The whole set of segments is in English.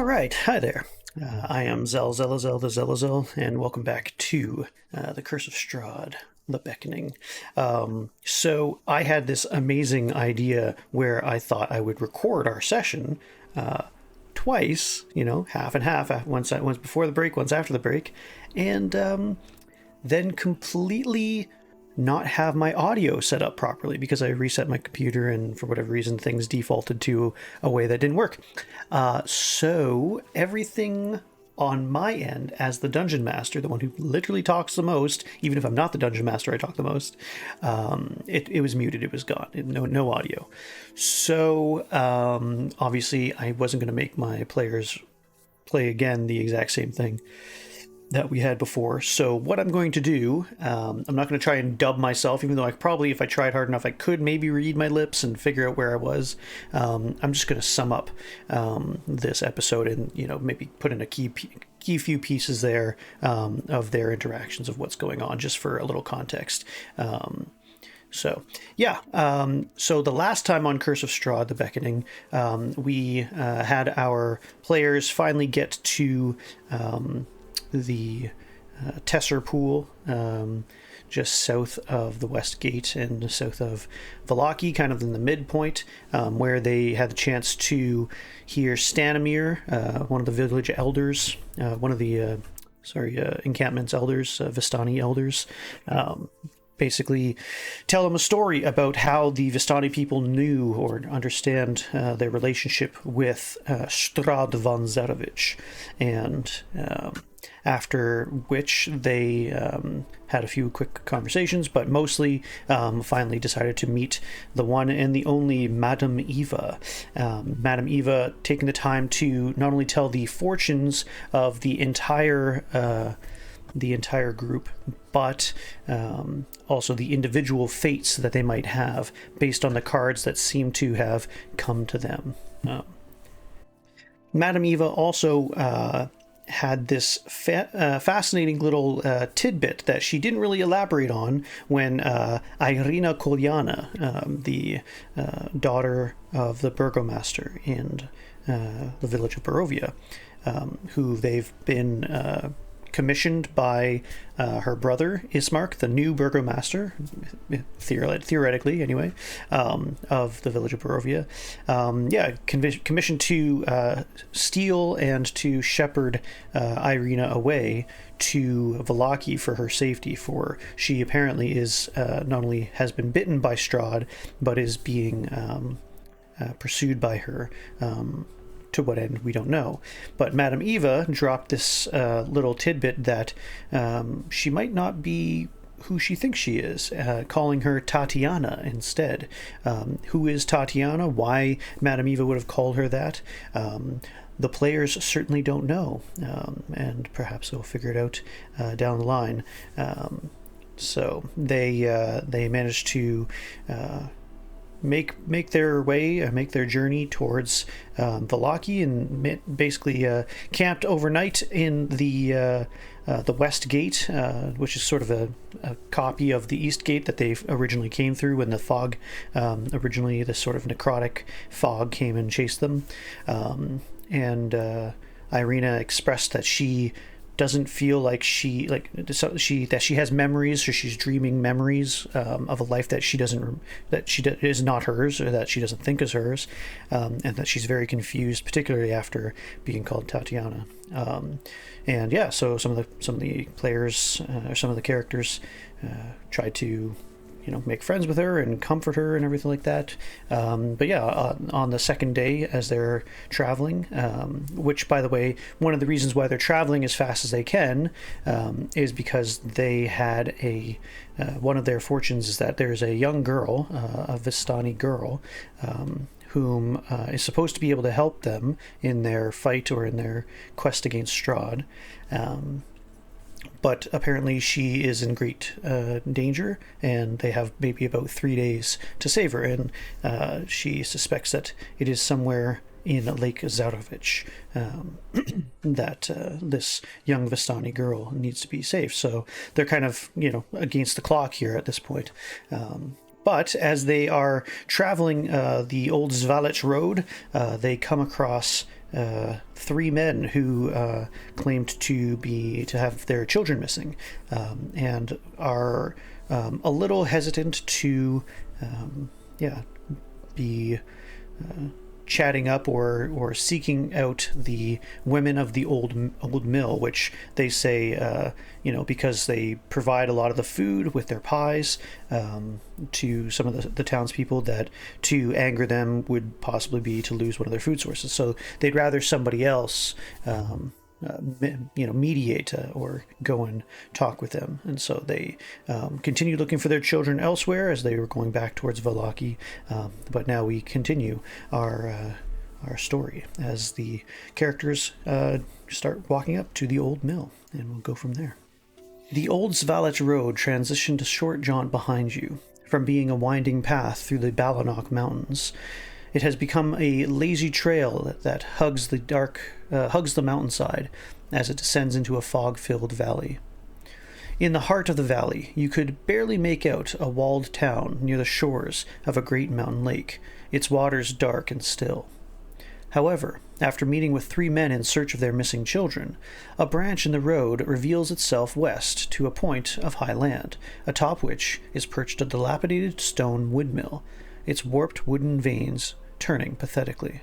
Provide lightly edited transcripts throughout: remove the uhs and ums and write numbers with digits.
right, hi there. I am Zelzel the Zelazel, and welcome back to The Curse of Strahd, The Beckoning. So I had this amazing idea where I thought I would record our session twice, half and half, once before the break, once after the break, and then completely not have my audio set up properly because I reset my computer and for whatever reason things defaulted to a way that didn't work. So everything on my end as the dungeon master, the one who literally talks the most, even if I'm not the dungeon master, I talk the most, it was muted, it was gone, no audio. So obviously I wasn't going to make my players play again the exact same thing that we had before. So what I'm going to do, I'm not going to try and dub myself, even though I probably, if I tried hard enough, I could maybe read my lips and figure out where I was. I'm just going to sum up this episode and, maybe put in a key few pieces there of their interactions of what's going on, just for a little context. So the last time on Curse of Strahd, The Beckoning, we had our players finally get to the Tesser Pool, just south of the West Gate and south of Vallaki, kind of in the midpoint, where they had the chance to hear Stanimir, one of the village elders, one of the encampment's elders, Vistani elders, basically tell them a story about how the Vistani people knew or understand their relationship with Strahd von Zarovich, and after which they had a few quick conversations, but mostly finally decided to meet the one and the only Madame Eva. Madame Eva taking the time to not only tell the fortunes of the entire group, but also the individual fates that they might have based on the cards that seem to have come to them. Madame Eva also had this fascinating little tidbit that she didn't really elaborate on when Ireena Kolyana, the daughter of the burgomaster in the village of Barovia, who they've been commissioned by her brother Ismark, the new burgomaster, theoretically anyway, of the village of Barovia, commissioned to steal and to shepherd Ireena away to Vallaki for her safety, for she apparently is not only has been bitten by Strahd, but is being pursued by her. To what end, we don't know. But Madame Eva dropped this little tidbit that she might not be who she thinks she is, calling her Tatiana instead. Who is Tatiana? Why Madame Eva would have called her that? The players certainly don't know, and perhaps they'll figure it out down the line. So they managed to make their journey towards Vallaki, and basically camped overnight in the West Gate, which is sort of a copy of the East Gate that they originally came through when the fog, originally this sort of necrotic fog came and chased them. And Ireena expressed that she doesn't feel like she has memories, or she's dreaming memories of a life that is not hers, or that she doesn't think is hers, and that she's very confused, particularly after being called Tatiana. So some of the players, or some of the characters, tried to make friends with her and comfort her and everything like that. On the second day, as they're traveling, which, by the way, one of the reasons why they're traveling as fast as they can is because they had one of their fortunes is that there's a young girl, a Vistani girl, whom is supposed to be able to help them in their fight or in their quest against Strahd. But apparently she is in great danger, and they have maybe about 3 days to save her, and she suspects that it is somewhere in Lake Zarovich that this young Vistani girl needs to be saved. So they're kind of, against the clock here at this point. But as they are traveling the old Zvalich road, they come across three men who claimed to have their children missing, and are a little hesitant to, be chatting up or seeking out the women of the old mill, which they say, because they provide a lot of the food with their pies to some of the townspeople, that to anger them would possibly be to lose one of their food sources. So they'd rather somebody else mediate or go and talk with them. And so they continued looking for their children elsewhere as they were going back towards Vallaki. But now we continue our story as the characters start walking up to the old mill, and we'll go from there. The old Zvalich road transitioned a short jaunt behind you. From being a winding path through the Balanok Mountains, it has become a lazy trail that hugs the mountainside as it descends into a fog-filled valley. In the heart of the valley, you could barely make out a walled town near the shores of a great mountain lake, its waters dark and still. However, after meeting with three men in search of their missing children, a branch in the road reveals itself west to a point of high land, atop which is perched a dilapidated stone windmill, its warped wooden vanes turning pathetically.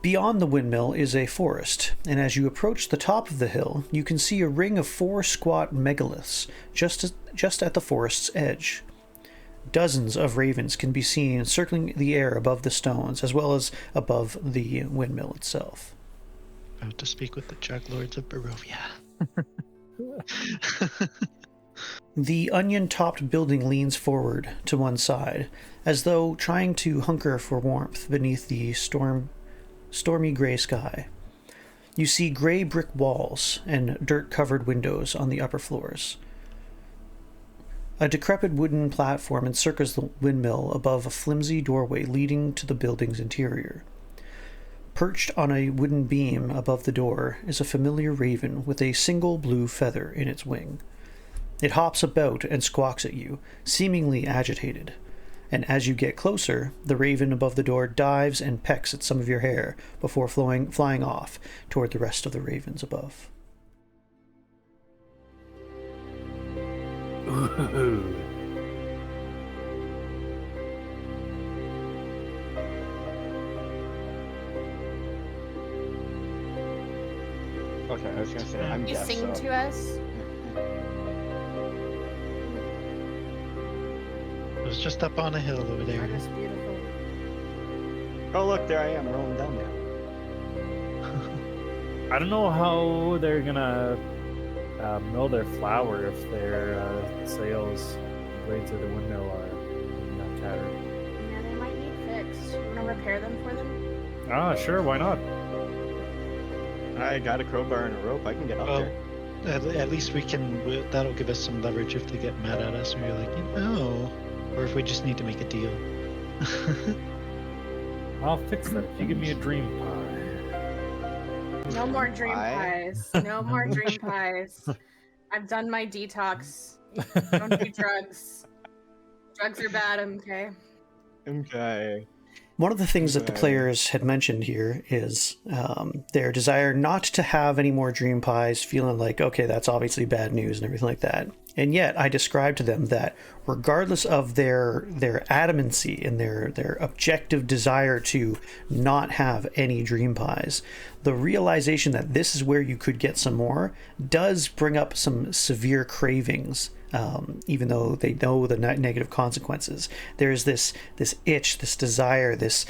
Beyond the windmill is a forest, and as you approach the top of the hill, you can see a ring of 4 squat megaliths just at the forest's edge. Dozens of ravens can be seen circling the air above the stones, as well as above the windmill itself. About to speak with the Juglords of Barovia. The onion-topped building leans forward to one side, as though trying to hunker for warmth beneath the stormy gray sky. You see gray brick walls and dirt-covered windows on the upper floors. A decrepit wooden platform encircles the windmill above a flimsy doorway leading to the building's interior. Perched on a wooden beam above the door is a familiar raven with a single blue feather in its wing. It hops about and squawks at you, seemingly agitated, and as you get closer, the raven above the door dives and pecks at some of your hair before flying off toward the rest of the ravens above. Ooh. Okay, I was gonna say I'm You deaf, sing so. to us? It was just up on a hill over there. Art is beautiful. Oh look, there I am rolling down now. I don't know how they're gonna mill their flour if their sails, blades of the windmill are not tattered. Yeah, they might need fixed. You wanna repair them for them? Ah, sure, why not? I got a crowbar and a rope. I can get up Well, there. at least that'll give us some leverage if they get mad at us and we're like, or if we just need to make a deal. I'll fix that if you give me a dream pie. No more dream Why? pies. No more dream pies. I've done my detox. Don't do drugs. Drugs are bad, okay? Okay. One of the things that the Okay. players had mentioned here is their desire not to have any more dream pies, feeling like, okay, that's obviously bad news and everything like that. And yet I described to them that regardless of their adamancy and their objective desire to not have any dream pies, the realization that this is where you could get some more does bring up some severe cravings. Even though they know the negative consequences, there's this itch, this desire, this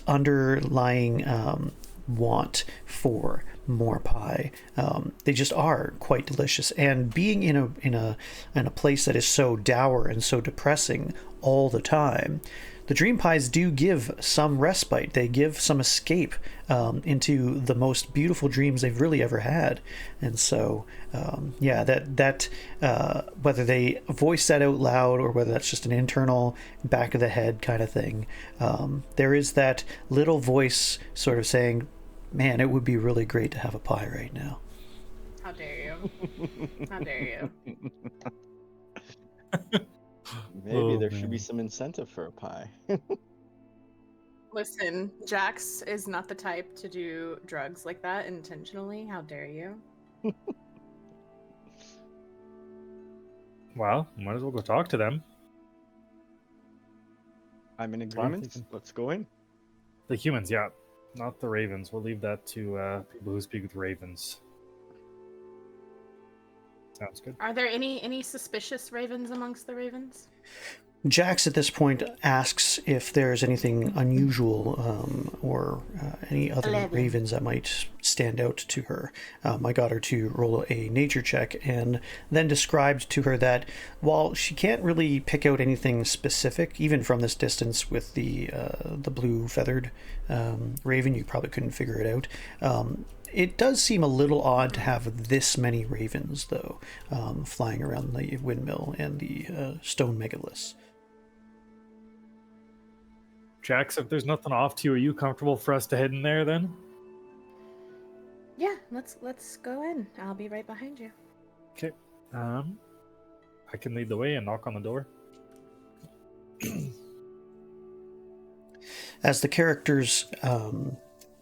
underlying want for more pie. They just are quite delicious, and being in a place that is so dour and so depressing all the time, the dream pies do give some respite. They give some escape into the most beautiful dreams they've really ever had. And so, that whether they voice that out loud or whether that's just an internal back of the head kind of thing, there is that little voice sort of saying, man, it would be really great to have a pie right now. How dare you? How dare you? Maybe Oh, there should be man. some incentive for a pie. Listen, Jax is not the type to do drugs like that intentionally. How dare you? Well, might as well go talk to them. I'm in what I'm agreement. thinking. Let's go in. The humans, yeah. Not the ravens. We'll leave that to people who speak with ravens. Sounds good. Are there any suspicious ravens amongst the ravens? Jax at this point asks if there's anything unusual or any other 11. ravens that might stand out to her. I got her to roll a nature check and then described to her that while she can't really pick out anything specific, even from this distance with the blue feathered raven, you probably couldn't figure it out. It does seem a little odd to have this many ravens, though, flying around the windmill and the stone megaliths. Jax, if there's nothing off to you, are you comfortable for us to head in there then? Yeah, let's go in. I'll be right behind you. Okay. I can lead the way and knock on the door. As the characters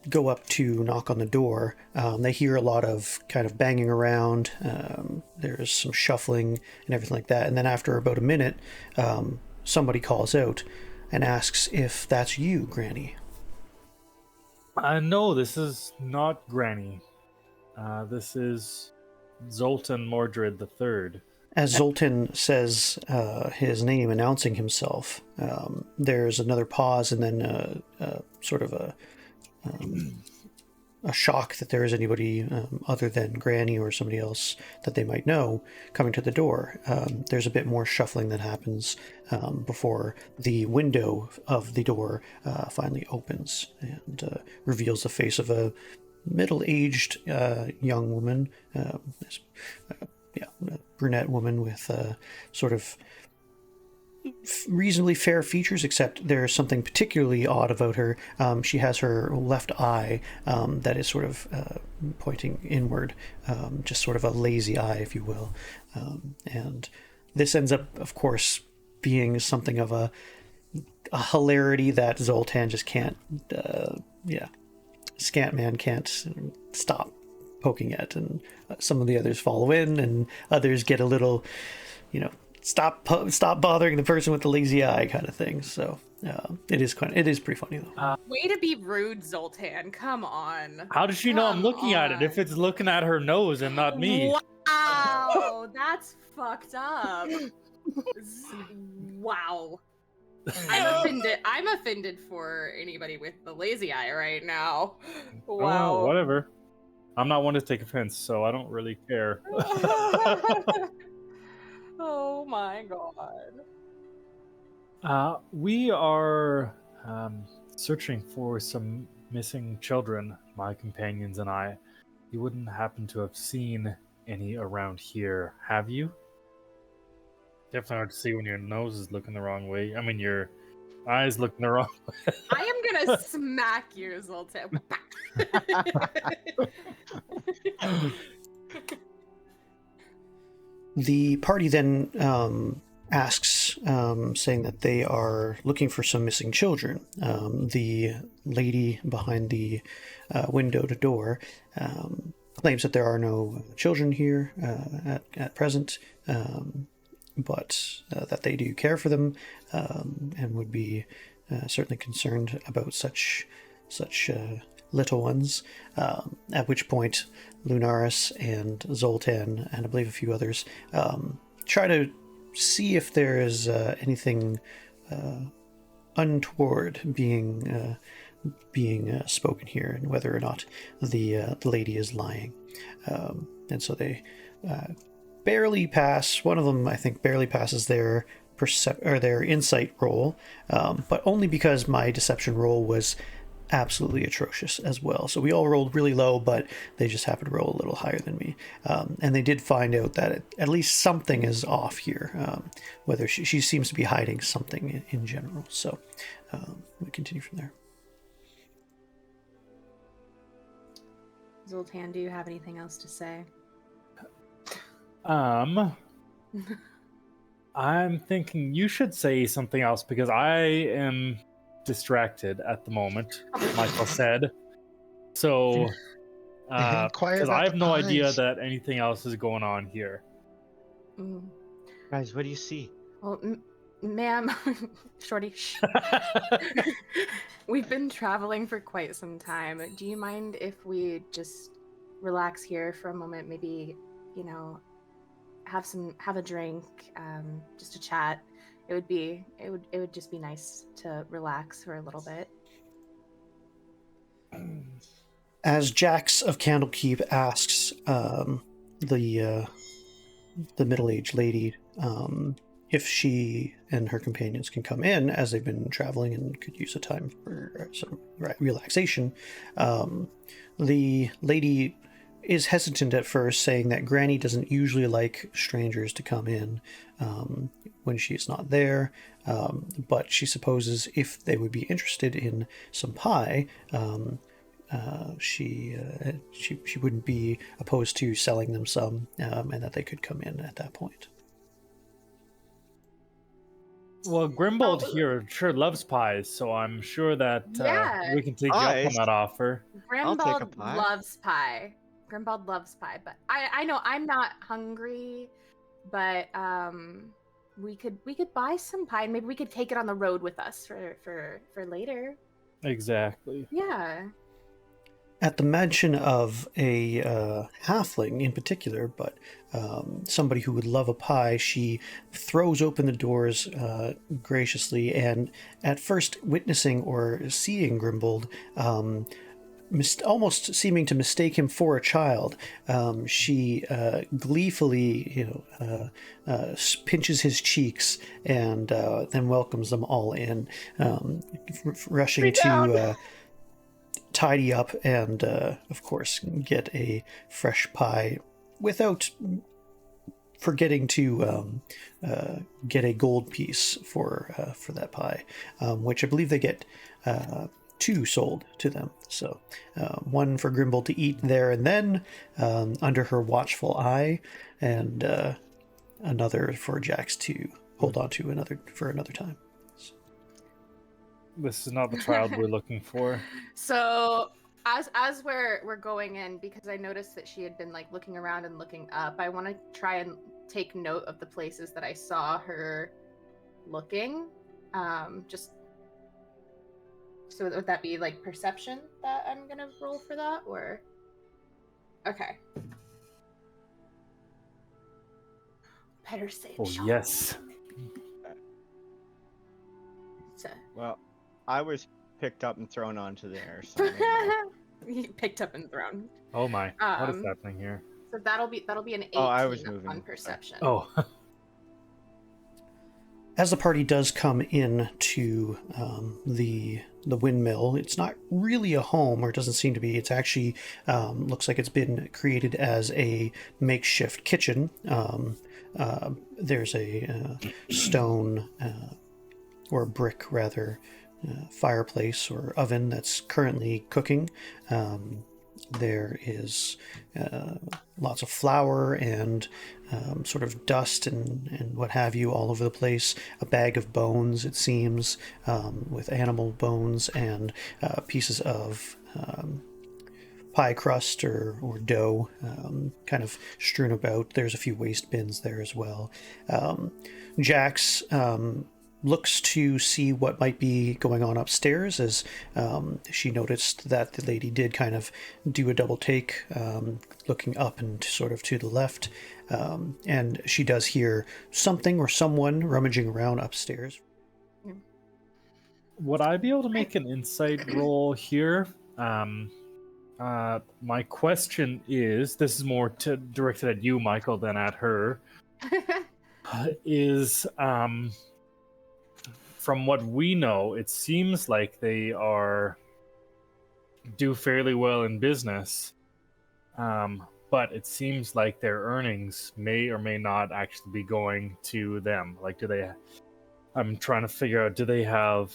go up to knock on the door, they hear a lot of kind of banging around. There's some shuffling and everything like that. And then after about a minute, somebody calls out and asks if that's you, Granny. No, this is not Granny. This is Zoltan Mordred III. As Zoltan says his name, announcing himself, there's another pause and then sort of a shock that there is anybody other than Granny or somebody else that they might know coming to the door. There's a bit more shuffling that happens before the window of the door finally opens and reveals the face of a middle-aged young woman, a brunette woman with sort of reasonably fair features, except there's something particularly odd about her. She has her left eye that is sort of pointing inward, just sort of a lazy eye, if you will. And this ends up, of course, being something of a hilarity that Zoltan just can't, Scantman can't stop poking at. And some of the others follow in, and others get a little, stop bothering the person with the lazy eye kind of thing. So it is pretty funny though. Way to be rude, Zoltan. Come on. How does she know I'm looking at it if it's looking at her nose and not me? Wow, that's fucked up. Wow. I'm offended for anybody with the lazy eye right now. Wow. Oh, whatever. I'm not one to take offense, so I don't really care. Oh my god. We are searching for some missing children, my companions and I. You wouldn't happen to have seen any around here, have you? Definitely hard to see when your nose is looking the wrong way. I mean, your eyes looking the wrong way. I am gonna smack you, Zoltan. The party then asks, saying that they are looking for some missing children. The lady behind the window to door claims that there are no children here at present, but that they do care for them and would be certainly concerned about such little ones. At which point Lunaris and Zoltan and I believe a few others try to see if there is anything untoward being spoken here, and whether or not the lady is lying. And so they barely pass. One of them, I think, barely passes their their insight roll, but only because my deception roll was absolutely atrocious as well. So we all rolled really low, but they just happened to roll a little higher than me. And they did find out that at least something is off here, whether she seems to be hiding something in general. So we continue from there. Zoltan, do you have anything else to say? I'm thinking you should say something else because I am distracted at the moment, Michael said. So, Inquire because I about have the no idea pies. that anything else is going on here. Mm. Guys, what do you see? Well, ma'am, Shorty, shh. We've been traveling for quite some time. Do you mind if we just relax here for a moment? Maybe, you know, have a drink, just to chat. It would just be nice to relax for a little bit. As Jax of Candlekeep asks the middle-aged lady if she and her companions can come in, as they've been traveling and could use a time for some relaxation, the lady is hesitant at first, saying that Granny doesn't usually like strangers to come in when she's not there, but she supposes if they would be interested in some pie, she wouldn't be opposed to selling them some, and that they could come in at that point. Well, Grimbold here sure loves pies, so I'm sure that Yeah. we can take you up on Pies? that offer. I'll take a Grimbald pie. loves pie. Grimbald loves pie, but I know I'm not hungry, but we could buy some pie and maybe we could take it on the road with us for later. Exactly. Yeah. At the mention of a halfling in particular, but somebody who would love a pie, she throws open the doors graciously, and at first witnessing or seeing Grimbold, almost seeming to mistake him for a child, she gleefully, pinches his cheeks and then welcomes them all in, rushing to tidy up and, of course, get a fresh pie without forgetting to get a gold piece for that pie, which I believe they get 2 sold to them. So one for Grimble to eat there and then, under her watchful eye, and another for Jax to hold on to another time. This is not the child we're looking for. So as we're going in, because I noticed that she had been like looking around and looking up, I want to try and take note of the places that I saw her looking. Just so would that be like perception that I'm gonna roll for that, or okay? Better save. Oh, shot. yes. So. Well, I was picked up and thrown onto the air. So I don't know. Picked up and thrown. Oh my. What is happening here? So that'll be an 18 Oh, I was moving. on perception. Oh. As the party does come in to the windmill, it's not really a home, or it doesn't seem to be. It's actually looks like it's been created as a makeshift kitchen. There's a stone or brick rather fireplace or oven that's currently cooking. There is lots of flour and sort of dust and what have you all over the place. A bag of bones, it seems, with animal bones and pieces of pie crust or dough kind of strewn about. There's a few waste bins there as well. Jax looks to see what might be going on upstairs, as she noticed that the lady did kind of do a double take, looking up and sort of to the left, and she does hear something or someone rummaging around upstairs. Would I be able to make an insight roll here? My question is, this is more directed at you, Michael, than at her, is... from what we know, it seems like they do fairly well in business, but it seems like their earnings may or may not actually be going to them. Like, I'm trying to figure out, do they have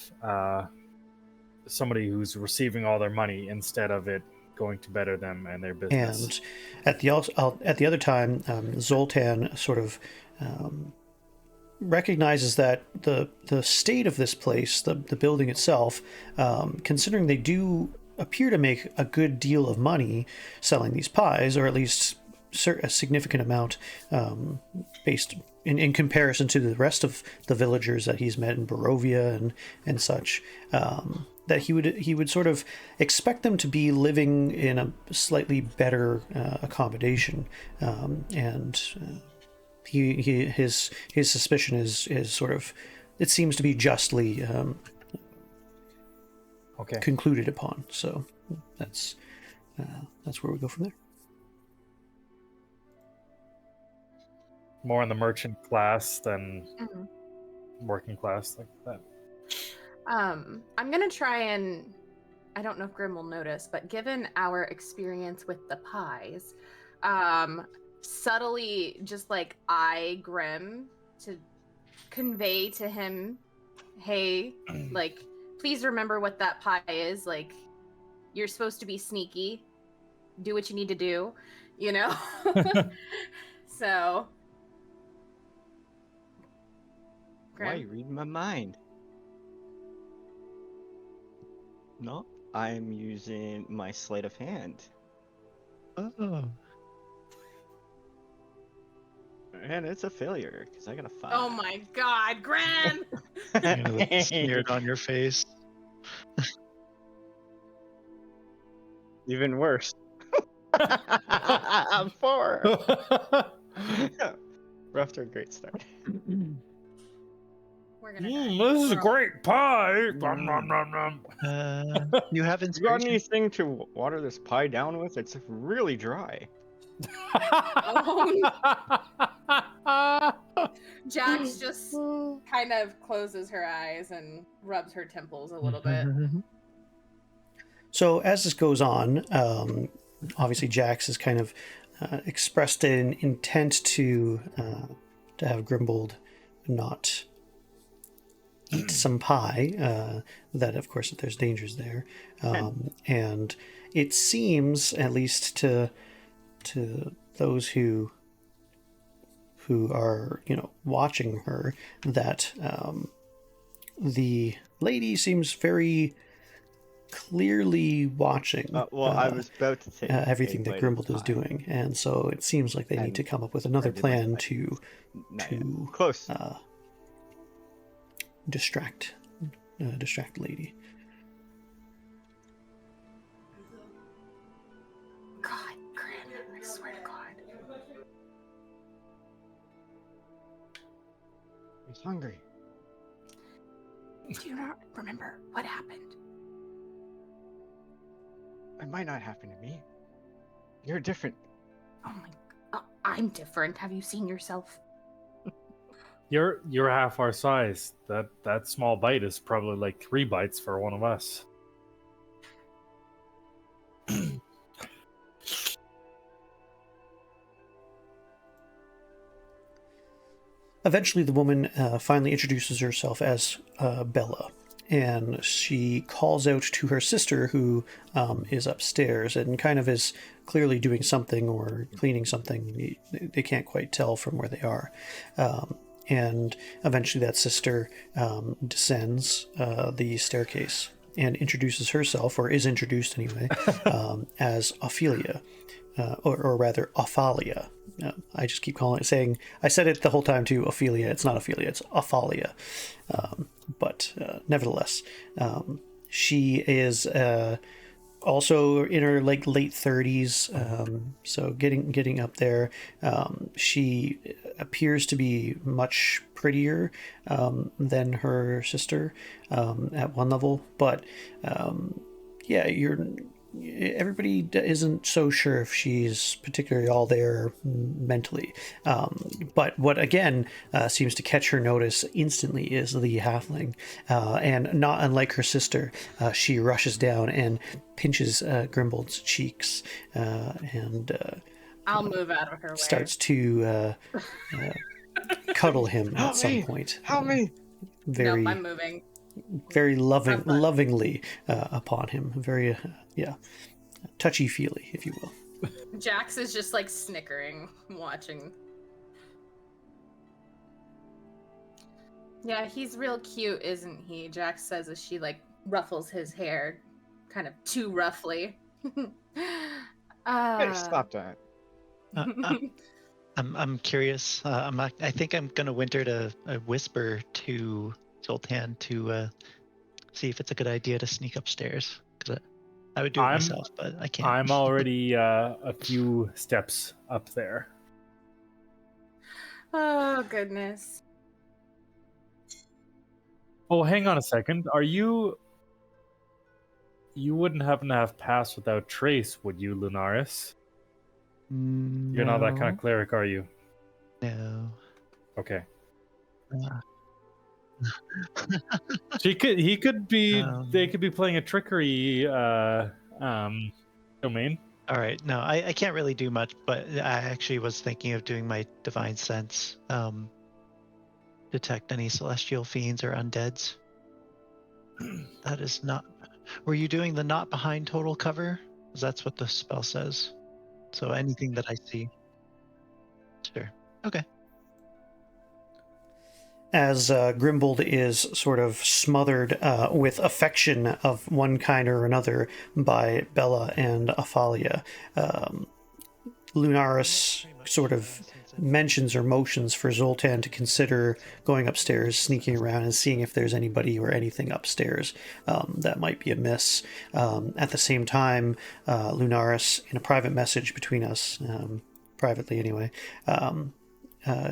somebody who's receiving all their money instead of it going to better them and their business? And at the other time, Zoltan sort of recognizes that the state of this place, the building itself, considering they do appear to make a good deal of money selling these pies, or at least a significant amount, based in comparison to the rest of the villagers that he's met in Barovia and such, that he would sort of expect them to be living in a slightly better accommodation, and his suspicion is sort of, it seems to be justly Okay. concluded upon. So that's where we go from there. More in the merchant class than Mhm. working class, like that. I'm gonna try and, I don't know if Grim will notice, but given our experience with the pies, subtly just like eye Grim to convey to him, hey, like, please remember what that pie is. Like, you're supposed to be sneaky. Do what you need to do, you know? So. Why Grim? you reading my mind? No, I'm using my sleight of hand. Oh. And it's a failure, because I got a 5. Oh my god, Grim! You're gonna look sneered on your face. Even worse. 4. We're off to a great start. We're gonna die. This is a We're all- great pie. Nom, nom, nom, nom. You have You got inspiration? anything to water this pie down with? It's really dry. Jax just kind of closes her eyes and rubs her temples a little bit. So as this goes on, obviously Jax has kind of expressed an intent to have Grimbold not eat some pie. That, of course, there's dangers there, and it seems, at least to those who are watching her, that the lady seems very clearly watching I was about to say everything that a bite of Grimbold is pie. doing, and so it seems like they need And to come up with another I did like plan that. to Not yet. to Close. distract the lady. God, Grim, I swear to God. He's hungry. Do you not remember what happened? It might not happen to me. You're different. Oh my, I'm different. Have you seen yourself? You're half our size. That small bite is probably like 3 bites for one of us. Eventually, the woman finally introduces herself as Bella, and she calls out to her sister, who is upstairs and kind of is clearly doing something or cleaning something. They can't quite tell from where they are. And eventually that sister descends the staircase and introduces herself, or is introduced anyway, as Ophelia, or rather Ophalia. I just keep saying, I said it the whole time too, Ophelia. It's not Ophelia, it's Ophalia. But nevertheless, she is also in her late 30s, so getting up there. She appears to be much prettier than her sister at one level, but yeah, everybody isn't so sure if she's particularly all there mentally. But what again seems to catch her notice instantly is the halfling, and not unlike her sister, she rushes down and pinches Grimbold's cheeks, and I'll move out of her way. starts to cuddle him at Help some me! point. Help me! Very, Nope, I'm moving. very Have fun. lovingly upon him. Very, touchy-feely, if you will. Jax is just like snickering, watching. Yeah, he's real cute, isn't he? Jax says as she like ruffles his hair, kind of too roughly. Hey, stop that. I'm curious. I think I'm gonna winter to whisper to Zoltan to see if it's a good idea to sneak upstairs. Because I would do it myself, but I can't. I'm already a few steps up there. Oh goodness. Oh, hang on a second. Are you? You wouldn't happen to have passed without trace, would you, Lunaris? You're not that kind of cleric, are you? No. Okay. Uh, He could be. Um, They could be playing a trickery domain. all right. No, I can't really do much, but I actually was thinking of doing my divine sense. Detect any celestial fiends or undeads. That is not. Were you doing the not behind total cover? Because that's what the spell says. So anything that I see. Sure. Okay. As Grimbold is sort of smothered with affection of one kind or another by Bella and Athalia, Lunaris sort of mentions or motions for Zoltan to consider going upstairs, sneaking around, and seeing if there's anybody or anything upstairs that might be amiss. At the same time, Lunaris, in a private message between us, privately anyway,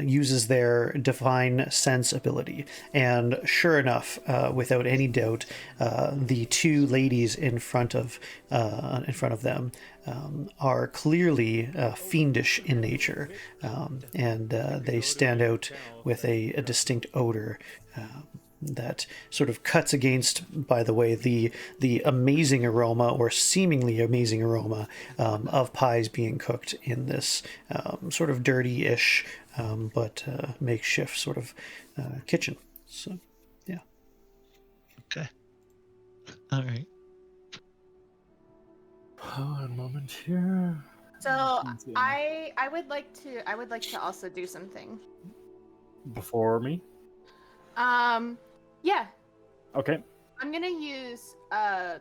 uses their divine sense ability, and sure enough, without any doubt, the two ladies in front of them are clearly fiendish in nature, and they stand out with a distinct odor that sort of cuts against, by the way, the amazing aroma, or seemingly amazing aroma, of pies being cooked in this sort of dirty-ish but makeshift sort of kitchen. So, yeah. Okay. All right. One moment here. So I would like to also do something. Before me. Yeah. Okay. I'm gonna use the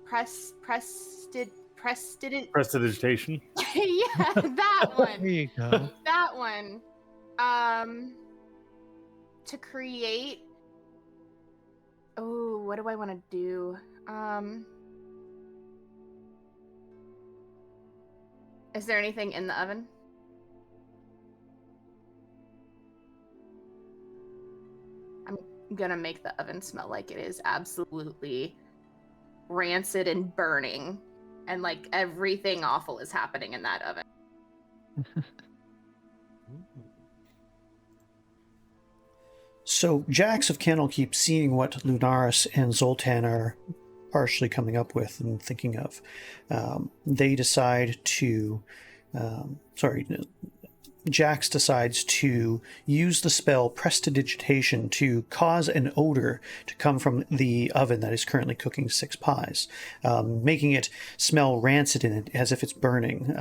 Prestidigitation. yeah, that There one. you go. That one. To create. Oh, what do I want to do? Is there anything in the oven? I'm gonna make the oven smell like it is absolutely rancid and burning, and like everything awful is happening in that oven. So Jax of Candlekeep, seeing what Lunaris and Zoltan are partially coming up with and thinking of, they decide to... Jax decides to use the spell Prestidigitation to cause an odor to come from the oven that is currently cooking 6 pies, making it smell rancid in it, as if it's burning.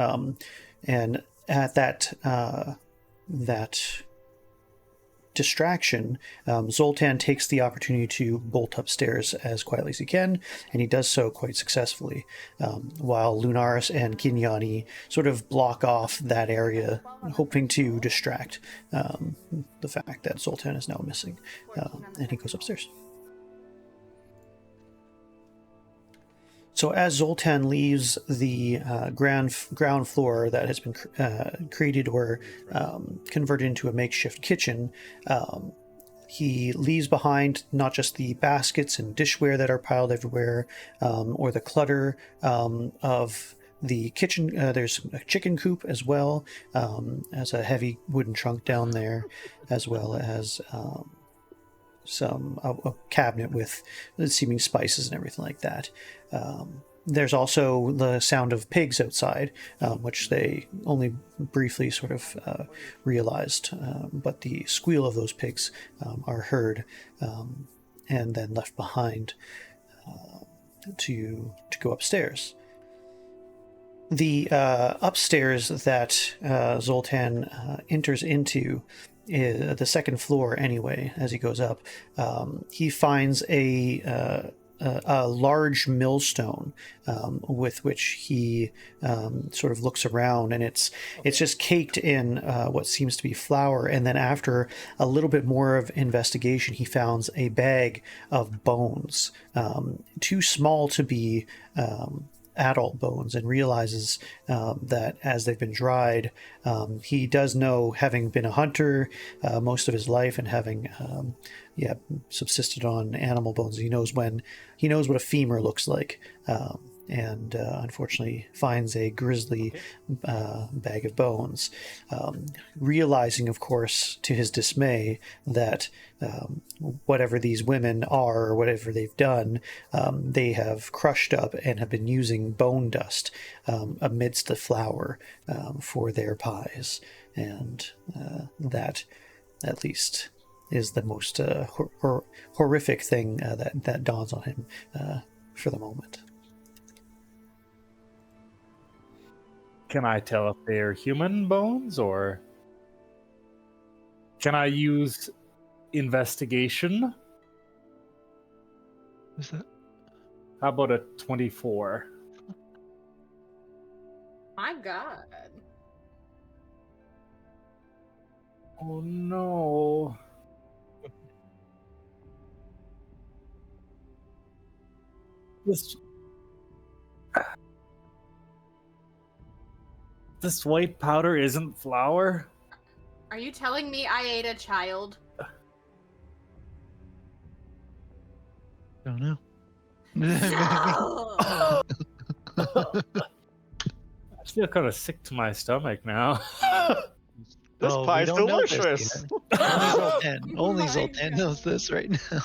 And at that distraction, Zoltan takes the opportunity to bolt upstairs as quietly as he can, and he does so quite successfully, while Lunaris and Ginyani sort of block off that area, hoping to distract the fact that Zoltan is now missing, and he goes upstairs. So as Zoltan leaves the ground floor that has been created or converted into a makeshift kitchen, he leaves behind not just the baskets and dishware that are piled everywhere, or the clutter of the kitchen. There's a chicken coop as well, as a heavy wooden trunk down there, as well as a cabinet with seeming spices and everything like that. There's also the sound of pigs outside, which they only briefly sort of realized, but the squeal of those pigs are heard and then left behind to go upstairs. The upstairs that Zoltan enters into the second floor anyway. As he goes up, he finds a large millstone with which he sort of looks around, and it's just caked in what seems to be flour. And then after a little bit more of investigation, he finds a bag of bones, too small to be adult bones, and realizes that as they've been dried, he does know, having been a hunter most of his life and having subsisted on animal bones, he knows what a femur looks like, and unfortunately finds a grisly bag of bones, realizing, of course, to his dismay, that whatever these women are, or whatever they've done, they have crushed up and have been using bone dust amidst the flour for their pies, and that, at least, is the most horrific thing that dawns on him for the moment. Can I tell if they're human bones, or can I use investigation? Is that? How about a 24? My God. Oh no. This white powder isn't flour? Are you telling me I ate a child? Don't know. No! I feel kind of sick to my stomach now. This Oh, we pie's don't know this delicious. yet. Only My Zoltan God. knows this right now.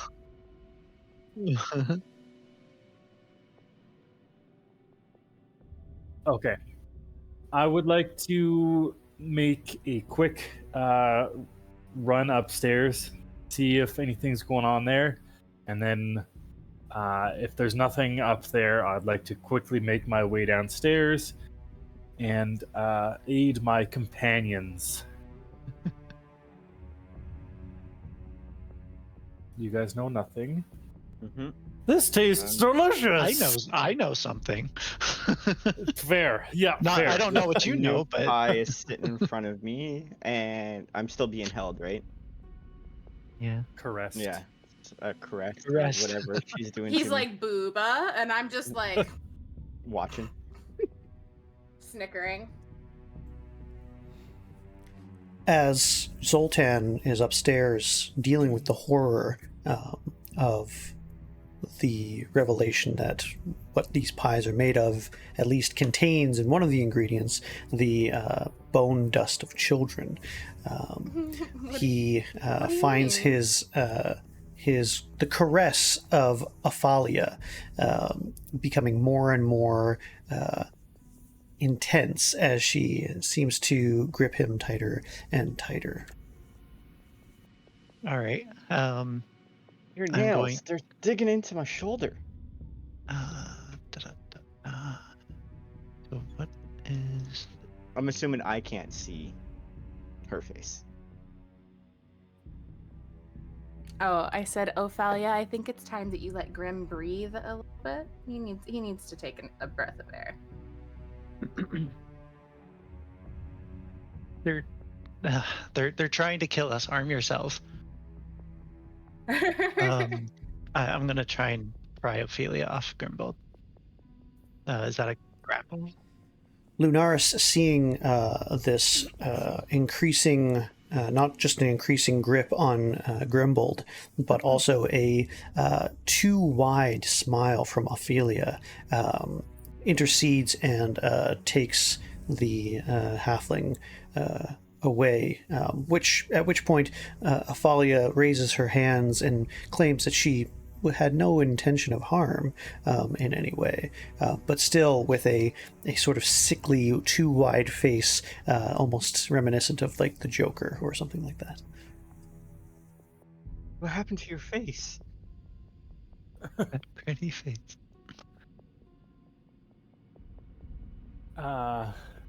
Okay. I would like to make a quick run upstairs, see if anything's going on there, and then if there's nothing up there, I'd like to quickly make my way downstairs and aid my companions. You guys know nothing. Mm-hmm. This tastes delicious. I know something. Fair. Yeah, fair. I don't know what you know, but Pie is sitting in front of me, and I'm still being held, right? yeah. Caressed. Yeah. Correct. Correct. Whatever she's doing He's to like, booba, and I'm just like me. Watching. snickering. As Zoltan is upstairs dealing with the horror of the revelation that what these pies are made of at least contains in one of the ingredients the bone dust of children, he do you finds mean? the caress of Athalia becoming more and more intense as she seems to grip him tighter and tighter. All right. Your I'm nails, going- they're digging into my shoulder. So what is? I'm assuming I can't see her face. Oh, I said, Ophalia, I think it's time that you let Grim breathe a little bit. He needs to take a breath of air. They're trying to kill us. Arm yourselves. I'm gonna try and pry Ophelia off Grimbold. Is that a grapple? Lunaris, seeing this increasing, not just an increasing grip on Grimbold, but also a too wide smile from Ophelia, intercedes and takes the halfling away. At which point, Ophelia raises her hands and claims that she had no intention of harm in any way, but still with a sort of sickly, too wide face, almost reminiscent of like the Joker or something like that. What happened to your face? Pretty face.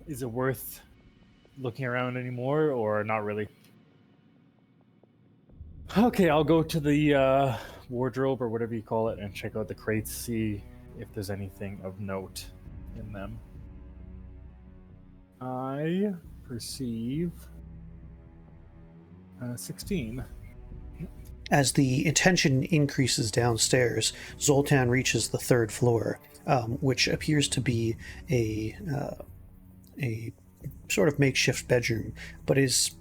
Is it worth looking around anymore, or not really? Okay, I'll go to the wardrobe or whatever you call it and check out the crates, see if there's anything of note in them. I perceive 16. As the attention increases downstairs, Zoltan reaches the third floor, which appears to be a sort of makeshift bedroom, but it's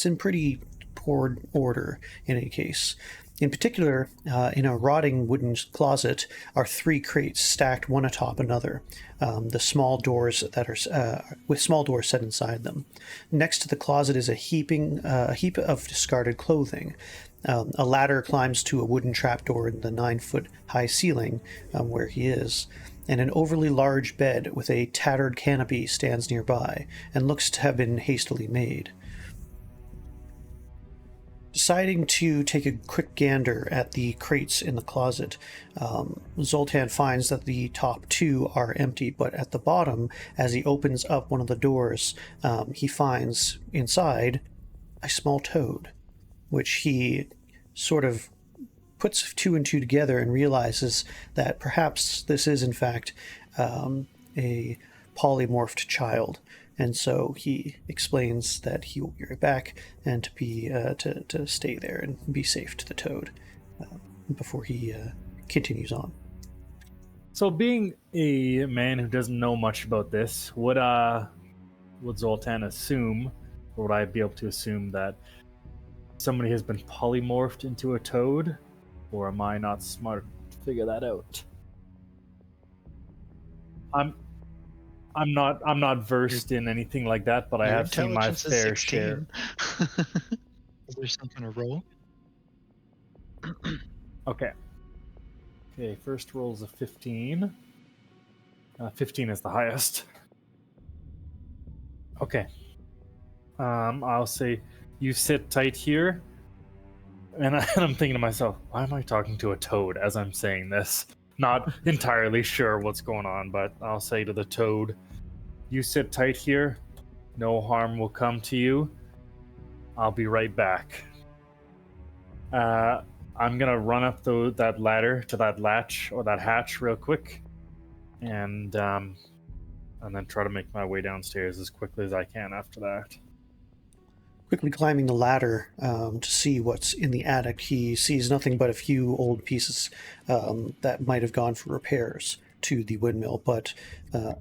in pretty poor order in any case. In particular, in a rotting wooden closet are 3 crates stacked one atop another, the small doors that are with small doors set inside them. Next to the closet is a heap of discarded clothing. A ladder climbs to a wooden trapdoor in the 9-foot high ceiling where he is, and an overly large bed with a tattered canopy stands nearby and looks to have been hastily made. Deciding to take a quick gander at the crates in the closet, Zoltan finds that the top 2 are empty, but at the bottom, as he opens up one of the doors, he finds inside a small toad, which he sort of puts 2 and 2 together and realizes that perhaps this is in fact a polymorphed child. And so he explains that he will be right back and to stay there and be safe to the toad before he continues on. So, being a man who doesn't know much about this, would Zoltan assume, or would I be able to assume that somebody has been polymorphed into a toad, or am I not smart to figure that out? I'm not versed in anything like that, but I Your have seen my intelligence is fair 16. share. Is there some kind of roll? Okay, first roll is a 15. 15 is the highest. Okay. I'll say, you sit tight here. And I'm thinking to myself, why am I talking to a toad as I'm saying this? Not entirely sure what's going on, but I'll say to the toad, you sit tight here. No harm will come to you. I'll be right back. I'm going to run up that ladder to that latch or that hatch real quick. And then try to make my way downstairs as quickly as I can after that. Quickly climbing the ladder to see what's in the attic, he sees nothing but a few old pieces that might have gone for repairs to the windmill, but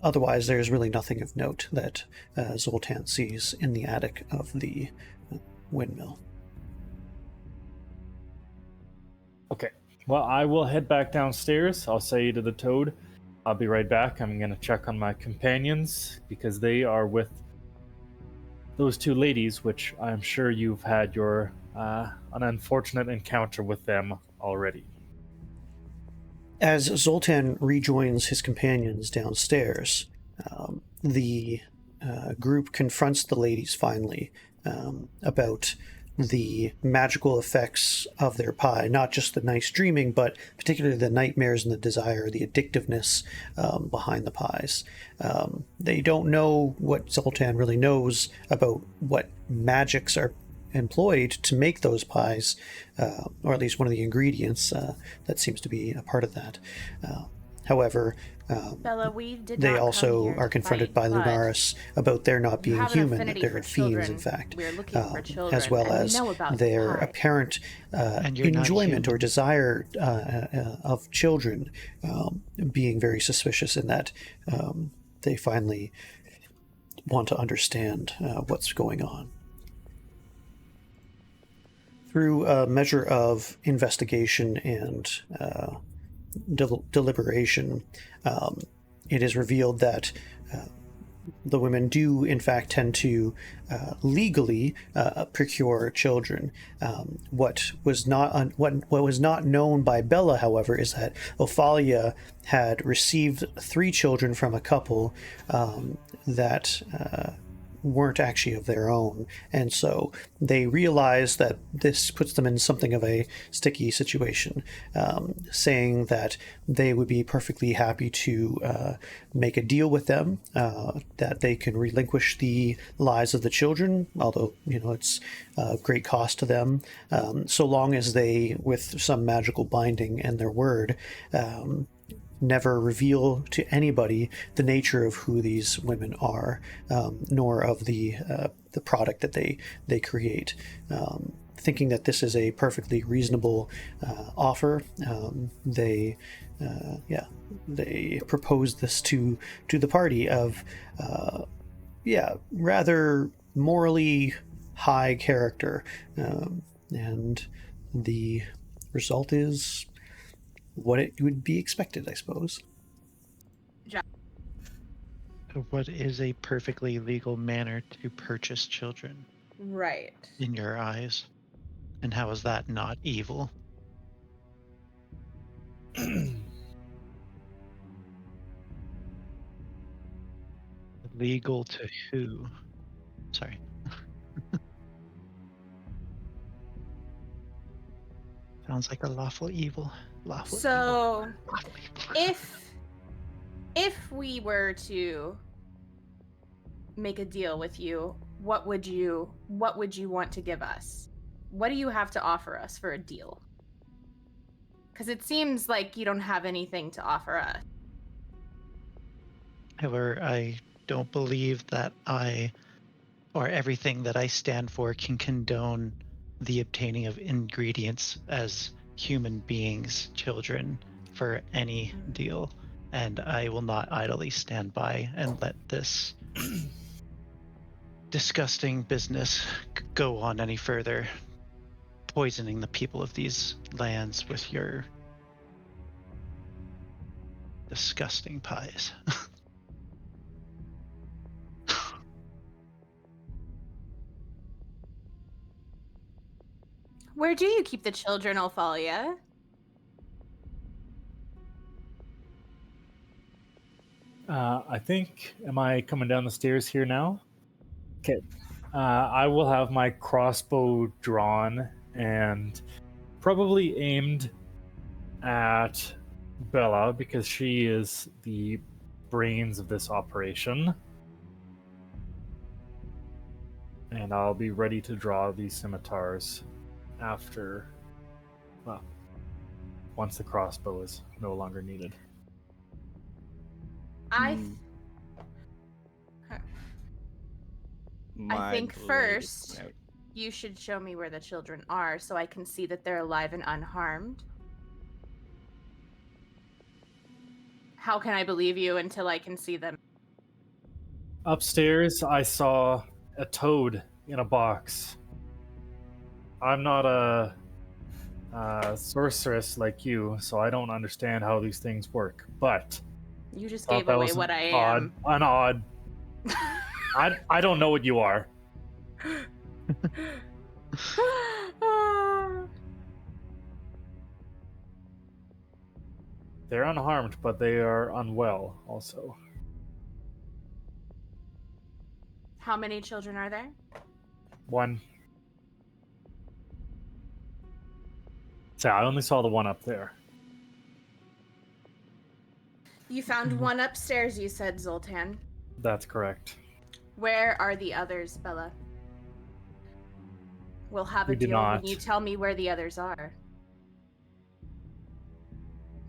otherwise there's really nothing of note that Zoltan sees in the attic of the windmill. Okay, well, I will head back downstairs. I'll say to the toad, I'll be right back. I'm going to check on my companions because they are with those 2 ladies, which I'm sure you've had your an unfortunate encounter with them already. As Zoltan rejoins his companions downstairs, the group confronts the ladies finally about the magical effects of their pie, not just the nice dreaming, but particularly the nightmares and the desire, the addictiveness behind the pies. They don't know what Zoltan really knows about what magics are employed to make those pies, or at least one of the ingredients that seems to be a part of that. However, Bella, we did they not also come here are to confronted fight, by but Lunaris about their not you being have an human, that affinity they're for fiends, children. in fact, We're looking for children, as well and we as know about their the pie. apparent And you're not enjoyment or human. desire of children being very suspicious in that they finally want to understand what's going on. Through a measure of investigation and deliberation, it is revealed that the women do, in fact, tend to legally procure children. What was not known by Bella, however, is that Ophalia had received 3 children from a couple that weren't actually of their own. And so they realize that this puts them in something of a sticky situation, saying that they would be perfectly happy to make a deal with them, that they can relinquish the lives of the children, although, it's great cost to them, so long as they, with some magical binding and their word, never reveal to anybody the nature of who these women are, nor of the product that they create. Thinking that this is a perfectly reasonable offer, they propose this to the party of rather morally high character, and the result is what it would be expected, I suppose. What is a perfectly legal manner to purchase children Right. in your eyes? And how is that not evil? Legal to who? Sorry. Sounds like a lawful evil. Lawful evil. So, Lawful evil. if we were to make a deal with you, what would you want to give us? What do you have to offer us for a deal? Because it seems like you don't have anything to offer us. However, I don't believe that I, or everything that I stand for, can condone the obtaining of ingredients as human beings, children, for any deal. And I will not idly stand by and let this disgusting business go on any further, poisoning the people of these lands with your disgusting pies. Where do you keep the children, Ophalia? I think, am I coming down the stairs here now? Okay. I will have my crossbow drawn and probably aimed at Bella because she is the brains of this operation. And I'll be ready to draw these scimitars after, well, once the crossbow is no longer needed. I think blade first is out. you should show me where the children are so I can see that they're alive and unharmed. How can I believe you until I can see them? Upstairs, I saw a toad in a box. I'm not a sorceress like you, so I don't understand how these things work. But You just thought gave that away was what I an odd. I don't know what you are. They're unharmed, but they are unwell also. How many children are there? One. So I only saw the one up there. You found one upstairs, you said, Zoltan. That's correct. Where are the others, Bella? We'll have a We do deal not. when you tell me where the others are.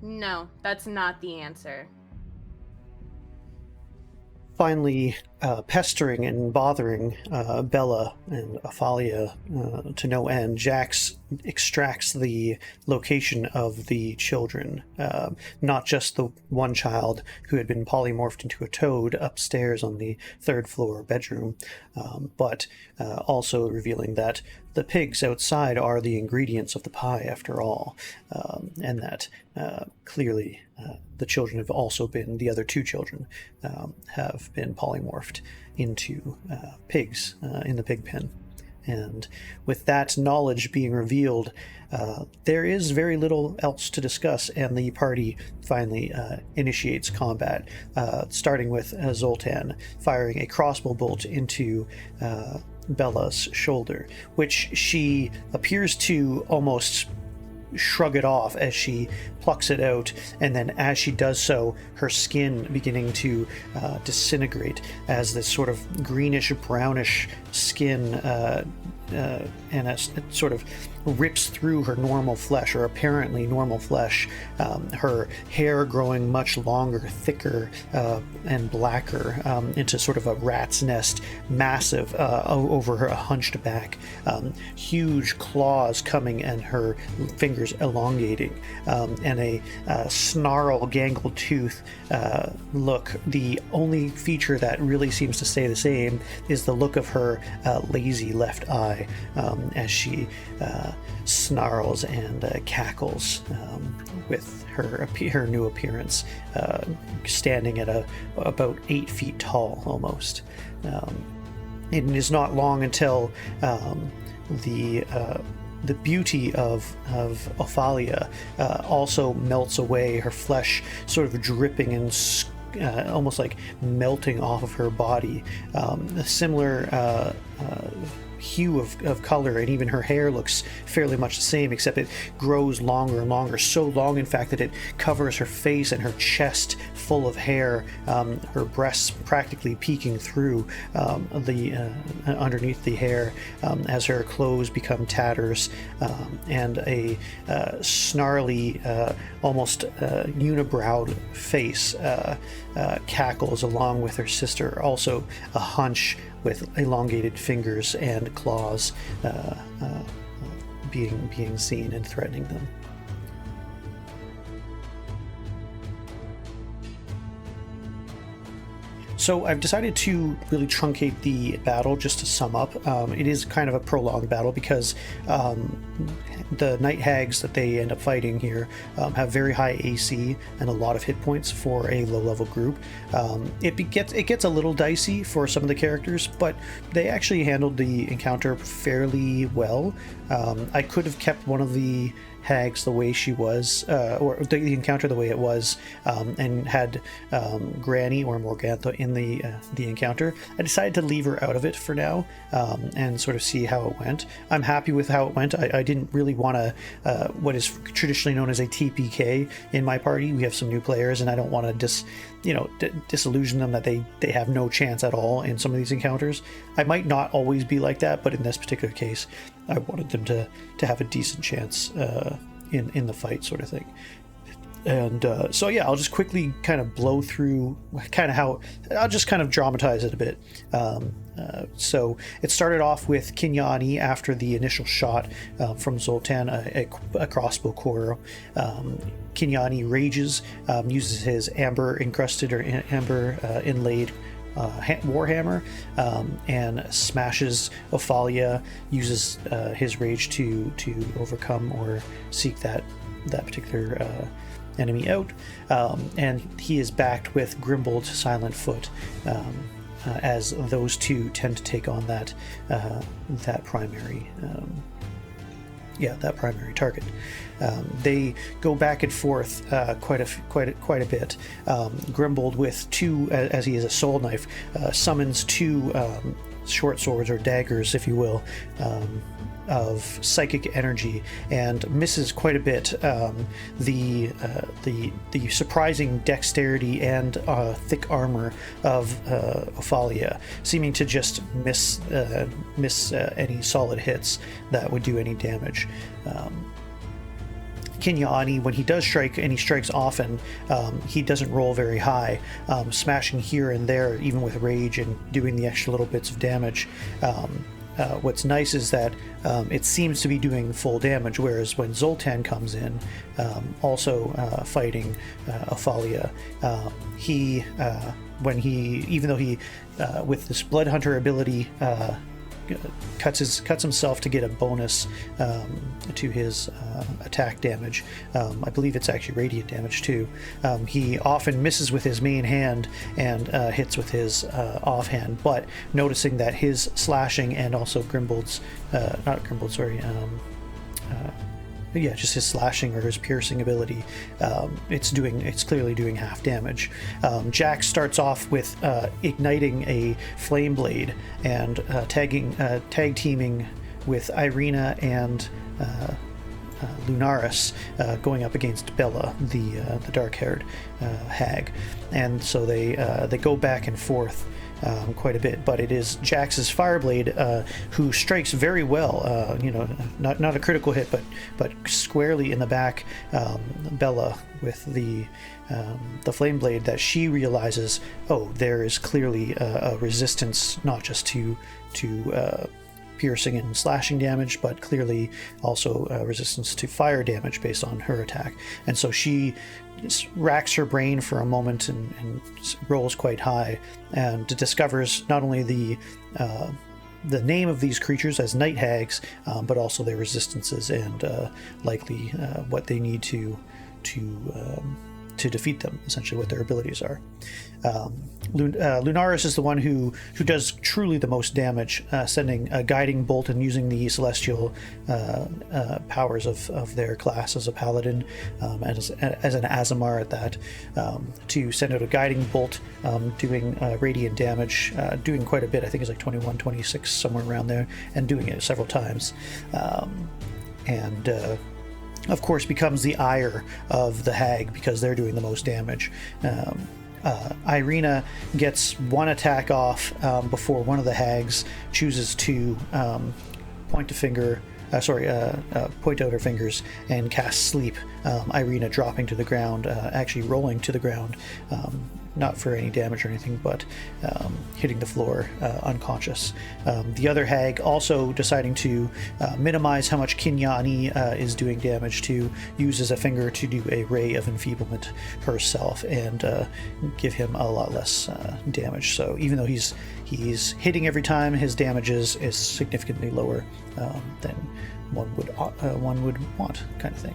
No, that's not the answer. Finally, pestering and bothering Bella and Ophalia to no end, Jax extracts the location of the children. Not just the one child who had been polymorphed into a toad upstairs on the third floor bedroom, but also revealing that the pigs outside are the ingredients of the pie after all, and that clearly the children have also been, the other two children have been polymorphed into pigs in the pig pen. And with that knowledge being revealed, there is very little else to discuss, and the party finally initiates combat, starting with Zoltan firing a crossbow bolt into Bella's shoulder, which she appears to almost shrug it off as she plucks it out, and then as she does so, her skin beginning to disintegrate as this sort of greenish brownish skin and it sort of rips through her normal flesh, or apparently normal flesh, her hair growing much longer, thicker, and blacker, into sort of a rat's nest, massive, over her hunched back, huge claws coming and her fingers elongating, and a snarl, gangled tooth look. The only feature that really seems to stay the same is the look of her lazy left eye, as she snarls and cackles with her new appearance, standing at about 8 feet tall almost. It is not long until the beauty of Ophalia also melts away, her flesh sort of dripping and almost like melting off of her body. A similar hue of color, and even her hair looks fairly much the same, except it grows longer and longer, so long in fact that it covers her face and her chest full of hair, her breasts practically peeking through underneath the hair, as her clothes become tatters, and a snarly, almost unibrowed face cackles along with her sister, also a hunch with elongated fingers and claws being seen and threatening them. So I've decided to really truncate the battle just to sum up. It is kind of a prolonged battle because the night hags that they end up fighting here have very high AC and a lot of hit points for a low-level group. It gets a little dicey for some of the characters, but they actually handled the encounter fairly well. I could have kept one of the hags the way she was, or the encounter the way it was, and had Granny or Morgantha in the encounter. I decided to leave her out of it for now, and sort of see how it went. I'm happy with how it went. I didn't really want to what is traditionally known as a TPK in my party. We have some new players, and I don't want to disillusion them that they have no chance at all in some of these encounters. I might not always be like that, but in this particular case, I wanted them to have a decent chance in the fight, sort of thing. And so yeah, I'll just quickly kind of blow through kind of how I'll just kind of dramatize it a bit. So it started off with Kinyani after the initial shot from Zoltan, a crossbow quarrel. Kinyani rages, uses his amber encrusted or amber inlaid warhammer, and smashes Ophalia, uses his rage to overcome or seek that particular enemy out, and he is backed with Grimbold Silentfoot, as those two tend to take on that primary primary target. They go back and forth quite a bit. Grimbold, with two, as he is a soul knife, summons two short swords, or daggers, if you will, of psychic energy, and misses quite a bit. The surprising dexterity and thick armor of Ophalia, seeming to just miss any solid hits that would do any damage. Kinyani, when he does strike, and he strikes often, he doesn't roll very high, smashing here and there, even with rage, and doing the extra little bits of damage. What's nice is that it seems to be doing full damage, whereas when Zoltan comes in, also fighting Ophalia, even though he, with this Blood Hunter ability cuts himself to get a bonus to his attack damage. I believe it's actually radiant damage too. He often misses with his main hand and hits with his offhand, but noticing that his slashing and also Grimbold's, not Grimbold, sorry, just his slashing or his piercing ability, it's clearly doing half damage. Jax starts off with igniting a flame blade and tag teaming with Ireena and Lunaris, going up against Bella, the dark-haired hag, and so they go back and forth quite a bit, but it is Jax's Fireblade who strikes very well, not a critical hit, but squarely in the back, Bella with the Flame Blade, that she realizes, oh, there is clearly a resistance not just to piercing and slashing damage, but clearly also resistance to fire damage based on her attack. And so she racks her brain for a moment and rolls quite high and discovers not only the name of these creatures as night hags, but also their resistances and likely what they need to defeat them, essentially what their abilities are. Lunaris is the one who does truly the most damage, sending a guiding bolt and using the celestial powers of their class as a paladin, as an Azamar at that, to send out a guiding bolt, doing radiant damage, doing quite a bit. I think it's like 21, 26, somewhere around there, and doing it several times. Of course, becomes the ire of the hag because they're doing the most damage. Ireena gets one attack off before one of the hags chooses to point out her fingers and cast sleep. Ireena dropping to the ground, actually rolling to the ground, not for any damage or anything, but hitting the floor unconscious. The other hag also deciding to minimize how much Kinyani is doing damage, to uses a finger to do a ray of enfeeblement herself and give him a lot less damage. So even though he's hitting every time, his damage is significantly lower than one would want, kind of thing.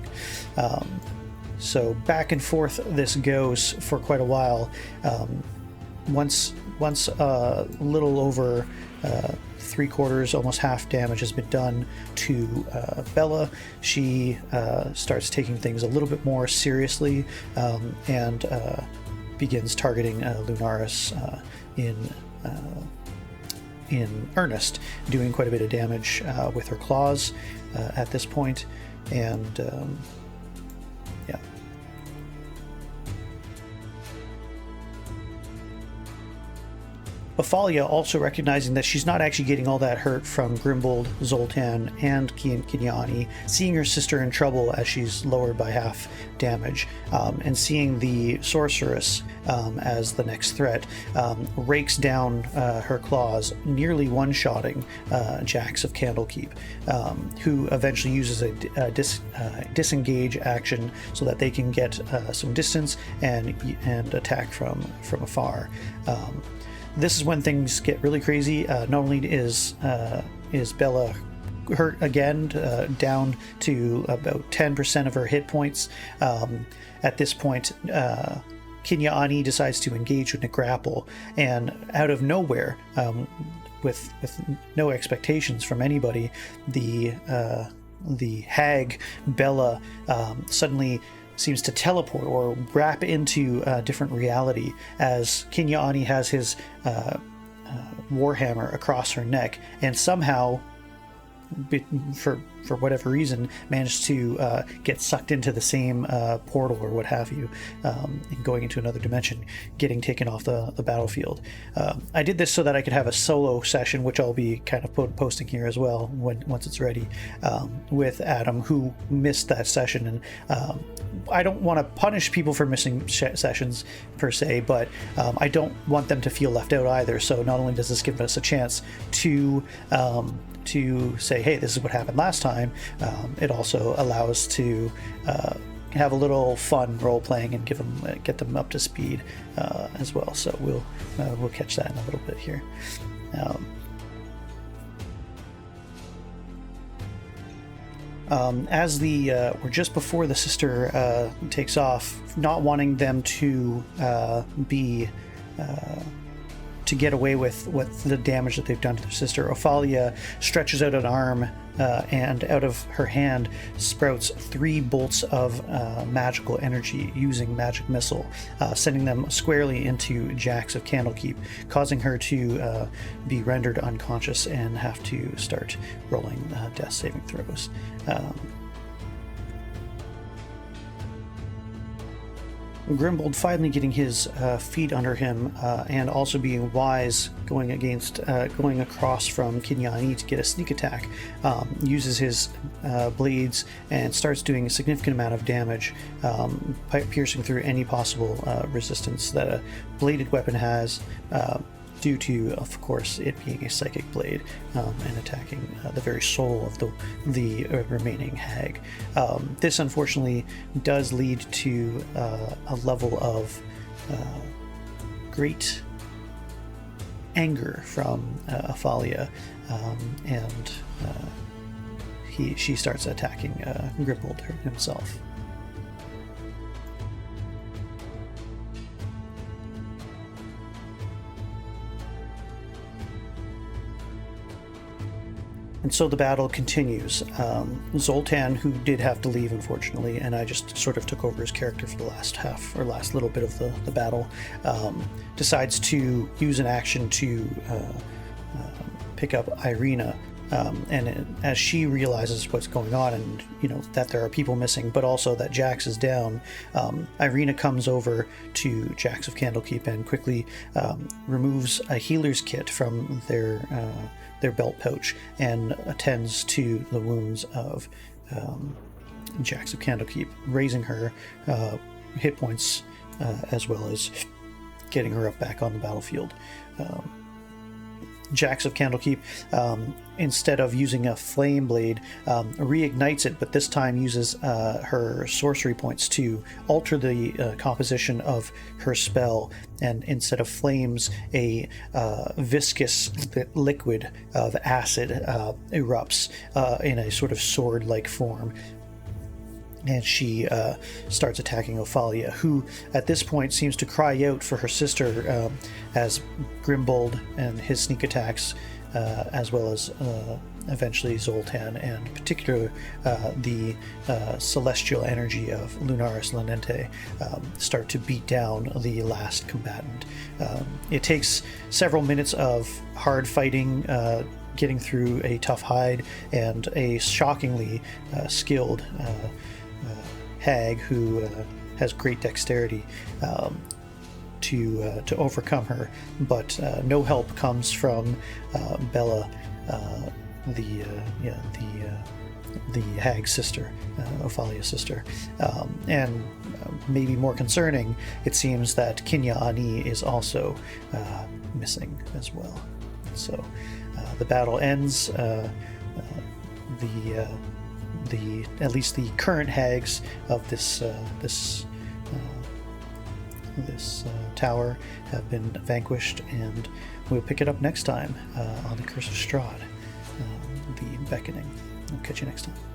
So back and forth this goes for quite a while. Once a little over 3/4, almost half damage has been done to Bella, she starts taking things a little bit more seriously and begins targeting Lunaris in earnest, doing quite a bit of damage with her claws at this point, and yeah. Ophalia, also recognizing that she's not actually getting all that hurt from Grimbold, Zoltan, and Kinyani, seeing her sister in trouble as she's lowered by half damage, and seeing the sorceress as the next threat, rakes down her claws, nearly one-shotting Jax of Candlekeep, who eventually uses a disengage action so that they can get some distance and attack from afar. This is when things get really crazy. Not only is Bella hurt again, down to about 10% of her hit points. At this point, Kinyani decides to engage with a grapple, and out of nowhere, with no expectations from anybody, the hag Bella suddenly seems to teleport or wrap into a different reality as Kinyani has his warhammer across her neck, and somehow, for whatever reason, managed to get sucked into the same portal or what have you, and going into another dimension, getting taken off the battlefield. I did this so that I could have a solo session, which I'll be kind of posting here as well once it's ready, with Adam, who missed that session. And I don't want to punish people for missing sessions per se, but I don't want them to feel left out either. So not only does this give us a chance to say, hey, this is what happened last time, it also allows to have a little fun role playing and get them up to speed as well. So we'll catch that in a little bit here. As we're just before the sister takes off, not wanting them to to get away with the damage that they've done to their sister, Ophalia stretches out an arm and out of her hand sprouts 3 bolts of magical energy using magic missile, sending them squarely into Jax of Candlekeep, causing her to be rendered unconscious and have to start rolling death saving throws. Grimbold finally getting his feet under him and also being wise, going across from Kinyani to get a sneak attack, uses his blades and starts doing a significant amount of damage, piercing through any possible resistance that a bladed weapon has, due to, of course, it being a psychic blade, and attacking the very soul of the remaining hag. This, unfortunately, does lead to a level of great anger from Ophalia, and she starts attacking Grimbold himself. And so the battle continues. Zoltan, who did have to leave, unfortunately, and I just sort of took over his character for the last little bit of the battle, decides to use an action to pick up Ireena. As she realizes what's going on, and that there are people missing, but also that Jax is down, Ireena comes over to Jax of Candlekeep and quickly removes a healer's kit from their belt pouch and attends to the wounds of Jax of Candlekeep, raising her hit points as well as getting her up back on the battlefield. Jax of Candlekeep, instead of using a flame blade, reignites it, but this time uses her sorcery points to alter the composition of her spell, and instead of flames, a viscous liquid of acid erupts in a sort of sword-like form. And she starts attacking Ophalia, who at this point seems to cry out for her sister, as Grimbold and his sneak attacks, as well as eventually Zoltan, and particularly the celestial energy of Lunaris Lenente, start to beat down the last combatant. It takes several minutes of hard fighting, getting through a tough hide, and a shockingly skilled hag who has great dexterity to overcome her, but no help comes from Bella, the hag's sister, Ophalia's sister, and maybe more concerning, it seems that Kinya Ani is also missing as well. So the battle ends. At least the current hags of this tower have been vanquished, and we'll pick it up next time on the Curse of Strahd, the Beckoning. I'll catch you next time.